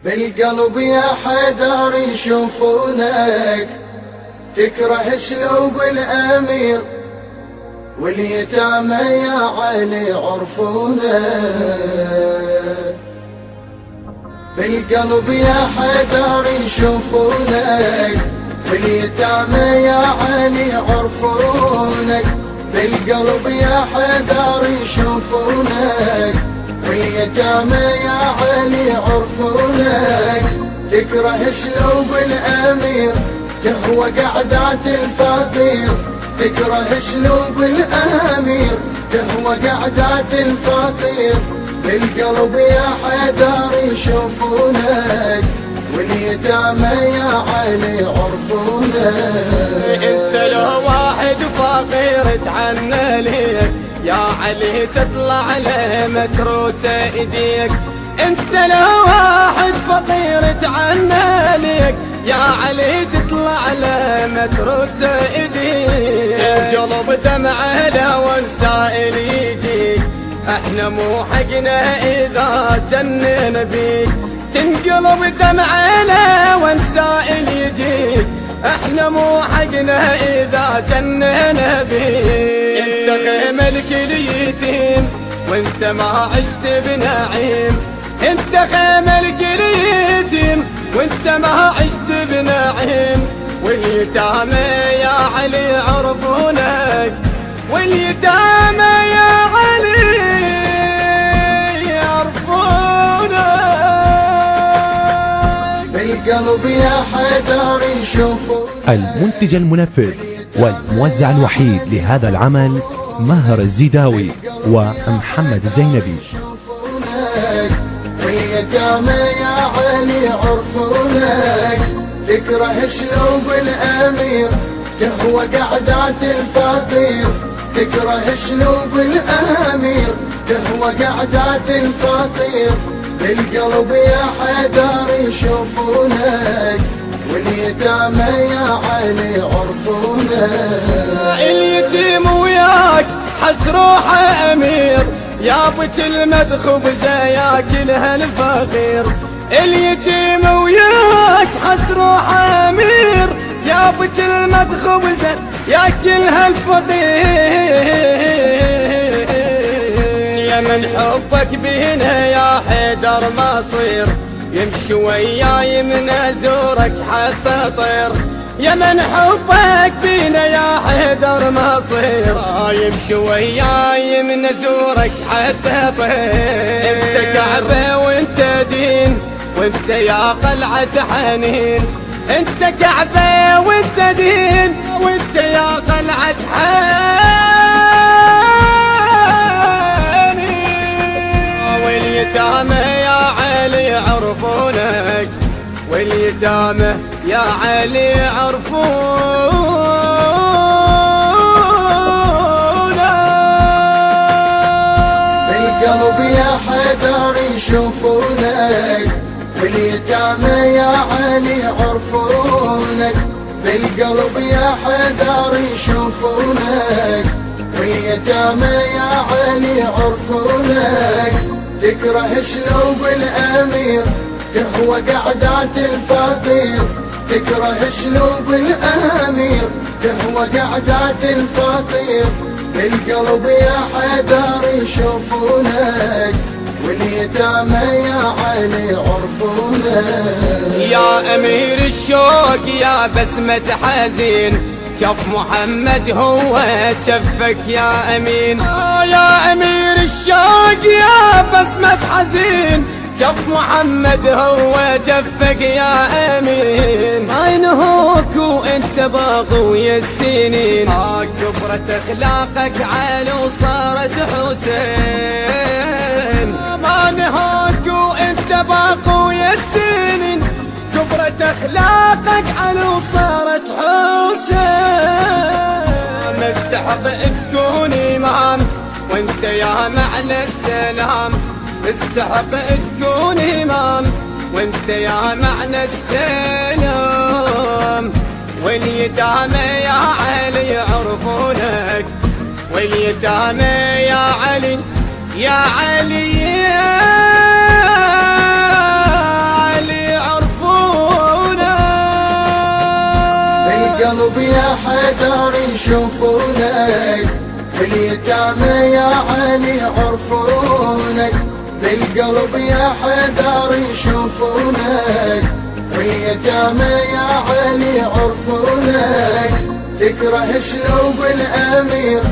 بالقلب يا حيدر يشوفونك، تكره اسلوب الامير واليتامى يا علي عرفونك. بالقلب يا حيدر يشوفونك، واليتامى يا علي عرفونك. بالقلب يا حيدر يشوفونك، واليتامى يا علي عرفونك. تكره اسلوب الامير، تهوى قعدات الفقير. تكره اسلوب الامير، تهوى قعدات الفقير. بالقلب يا حيدر يشوفونك، واليتامى يا علي عرفونك. انت لو واحد فقير تعنى ليك يا علي تطلع له متروسه ايديك. انت لو واحد فقير تعنى ليك يا علي تطلع له متروسه ايديك. القلب دمعه لو سائل يجيك، احنا مو حقنا اذا جنن بيك. تنقلب دمعه لو سائل يجيك، احنا مو حقنا اذا جنن بيك. انت خيملك اليتيم وانت ما عشت بنعيم. انت خيملك اليتيم وانت ما عشت بنعيم. واليتامى يا علي عرفونك، واليتامى يا علي يعرفونك. بالقلب يا حيدر يشوفونك. المنتج المنفذ والموزع الوحيد لهذا العمل ماهر الزيداوي ومحمد الزينبي. واليتامى يا علي عرفونك، تكره اسلوب الامير، تهوى قعدات الفقير. تكره اسلوب الامير، تهوى قعدات الفقير. بالقلب يا حيدر يشوفونك، واليتامى يا علي عرفونك. اليتيم وياك حس روحه امير، يا بكلمة خبزة ياكلها الفقير. اليتيم وياك حس روحه امير، يا بكلمة خبزة ياكلها الفقير. يا من حبك بينا يا حيدر ما صير، يمشي وياي من ازورك حتى طير. يا من حبك بينا يا حيدر ما صير، يمشي وياي من ازورك حتى طير. انت كعبة وانت دين وانت يا قلعة حنين. انت كعبة وانت دين وانت يا قلعة حنين. واليتامى يا علي عرفونك، واليتامى يا علي عرفونا. بالقلب يا حيدر يشوفونك، واليتامى يا علي عرفونك. بالقلب يا حيدر يشوفونك، واليتامى يا علي عرفونك. تكره اسلوب الامير، تهوى قعدات الفقير. تكره اسلوب الامير، تهوى قعدات الفقير. بالقلب يا حيدر يشوفونك، واليتامى يا علي عرفونك. يا امير الشوق يا بسمة حزين، شف محمد هو شفك يا امين. يا امير الشوق يا بسمة حزين، شف محمد هو جفك يا امين. ما ينهوك وانت باقوي السنين، كبرت اخلاقك علي وصارت حسين. ما نهوك وانت باقوي السنين، كبرت اخلاقك علي وصارت حسين. مستحق تكون امام وانت يا معنى السلام. مستحق تكون امام وانت يا معنى السلام. واليتامى يا علي يعرفونك، واليتامى يا علي يا علي يا علي بالقلب يا حيدر يشوفونك، واليتامى يا علي عرفونك. بالقلب يا حيدر يشوفونك، واليتامى يا علي عرفونك. تكره اسلوب الامير،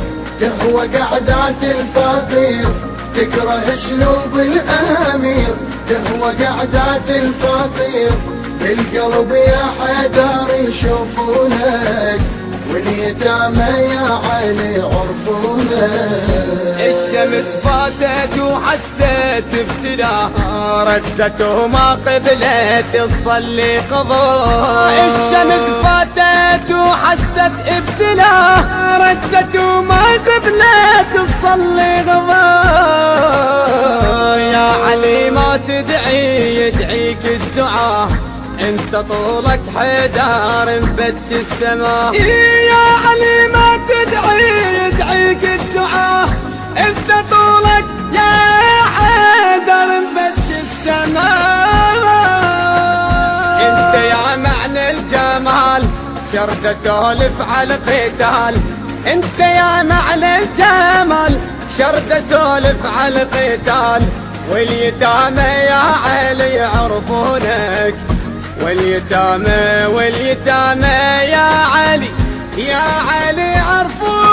تهوى قعدات الفقير. تكره اسلوب الامير، تهوى قعدات الفقير. بالقلب يا حيدر يشوفونك، واليتامى يا علي عرفونك. الشمس فاتت وحسيت ابتلاها، ردت وما قبلت تصلي قضاء. الشمس فاتت وحست ابتلاها، ردت وما قبلت تصلي قضاء. يا علي ما تدعي يدعيك الدعاء، انت طولك حيدر مبج السماء. يا علي ما تدعي يدعيك الدعاء، انت طولك يا حيدر مبج السماء. انت يا معنى الجمال، شرد سولف على القتال. انت يا معنى الجمال، شرد سولف على القتال. واليتامى يا علي يعرفونك، واليتامى يا علي يا علي عرفونك.